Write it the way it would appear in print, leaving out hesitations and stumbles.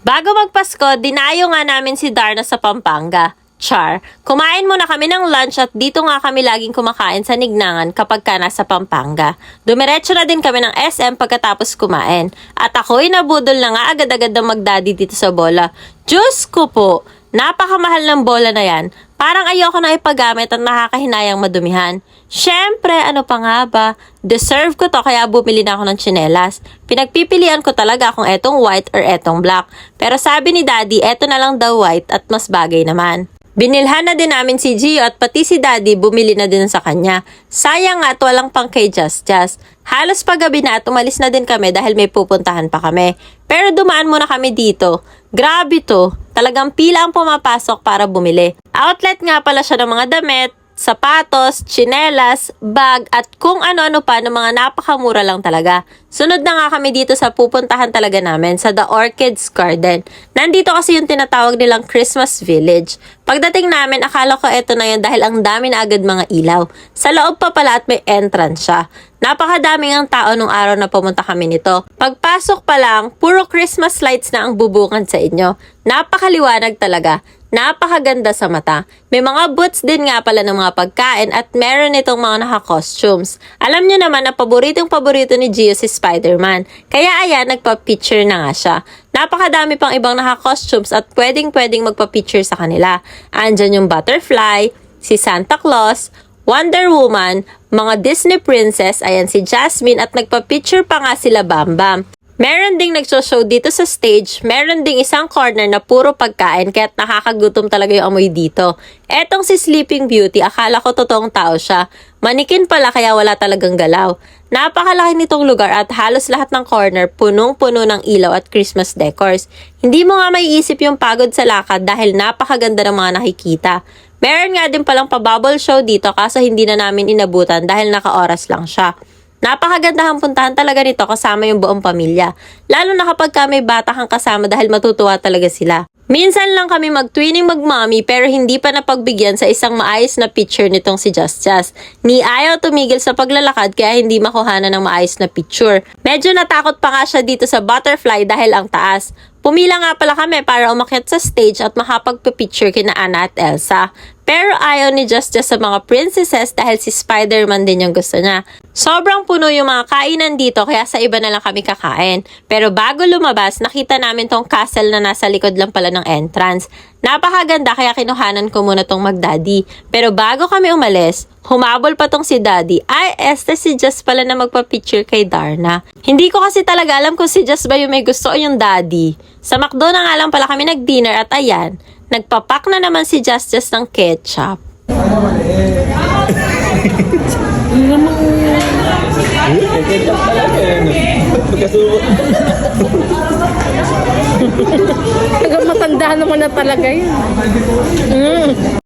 Bago magpasko, dinayo nga namin si Darna sa Pampanga. Char, kumain muna kami ng lunch at dito nga kami laging kumakain sa Nignangan kapag ka nasa Pampanga. Dumiretso na din kami ng SM pagkatapos kumain. At ako'y nabudol na nga agad-agad na magdaddy dito sa bola. Diyos ko po, napakamahal ng bola na yan. Parang ayoko na ipagamit at nakakahinayang madumihan. Syempre, ano pa nga ba? Deserve ko to kaya bumili na ako ng tsinelas. Pinagpipilian ko talaga kung etong white or etong black. Pero sabi ni daddy, eto na lang daw white at mas bagay naman. Binilhan na din namin si Gio at pati si daddy bumili na din sa kanya. Sayang nga at walang pang kay Just. Halos paggabi na at umalis na din kami dahil may pupuntahan pa kami. Pero dumaan muna kami dito. Grabe to, talagang pila ang pumapasok para bumili. Outlet nga pala siya ng mga damit, sapatos, tsinelas, bag at kung ano-ano pa ng mga napakamura lang talaga. Sunod na nga kami dito sa pupuntahan talaga namin sa The Orchids Garden. Nandito kasi yung tinatawag nilang Christmas Village. Pagdating namin, akala ko eto na yun dahil ang dami na agad mga ilaw. Sa loob pa pala at may entrance siya. Napakadaming ang tao nung araw na pumunta kami nito. Pagpasok pa lang, puro Christmas lights na ang bubungad sa inyo. Napakaliwanag talaga. Napakaganda sa mata. May mga booths din nga pala ng mga pagkain at meron itong mga naka-costumes. Alam nyo naman na paborito ni Gio si Spider-Man. Kaya ayan, nagpa-picture na nga siya. Napakadami pang ibang naka-costumes at pwedeng magpa-picture sa kanila. Andyan yung butterfly, si Santa Claus, Wonder Woman, mga Disney princess, ayan si Jasmine at nagpa-picture pa nga sila Bambam. Meron ding nagsoshow dito sa stage, meron ding isang corner na puro pagkain kaya't nakakagutom talaga yung amoy dito. Etong si Sleeping Beauty, akala ko totoong tao siya. Manikin pala kaya wala talagang galaw. Napakalaki nitong lugar at halos lahat ng corner punong-puno ng ilaw at Christmas decors. Hindi mo nga maiisip yung pagod sa lakad dahil napakaganda ng mga nakikita. Meron nga din palang pa-bubble show dito kaso hindi na namin inabutan dahil naka-oras lang siya. Napakagandahang puntahan talaga nito kasama yung buong pamilya. Lalo na kapag may bata kang kasama dahil matutuwa talaga sila. Minsan lang kami mag-twinning mag-mommy pero hindi pa napagbigyan sa isang maayos na picture nitong si Just. Ni ayaw tumigil sa paglalakad kaya hindi makuhanan ng maayos na picture. Medyo natakot pa nga siya dito sa butterfly dahil ang taas. Pumila nga pala kami para umakyat sa stage at makapagpa-picture kina Anna at Elsa. Pero ayaw ni Just sa mga princesses dahil si Spider-Man din yung gusto niya. Sobrang puno yung mga kainan dito kaya sa iba na lang kami kakain. Pero bago lumabas, nakita namin tong castle na nasa likod lang pala ng entrance. Napakaganda kaya kinuhanan ko muna tong magdaddy. Pero bago kami umalis, humabol pa tong si daddy. Ay, si Just pala na magpa-picture kay Darna. Hindi ko kasi talaga alam kung si Just ba yung may gusto o yung daddy. Sa McDo na nga lang pala kami nag-dinner at ayan, nagpapak na naman si Just ng ketchup. Ketchup talaga yan. Pagkasuot. Hanggang matanda naman na talaga yun.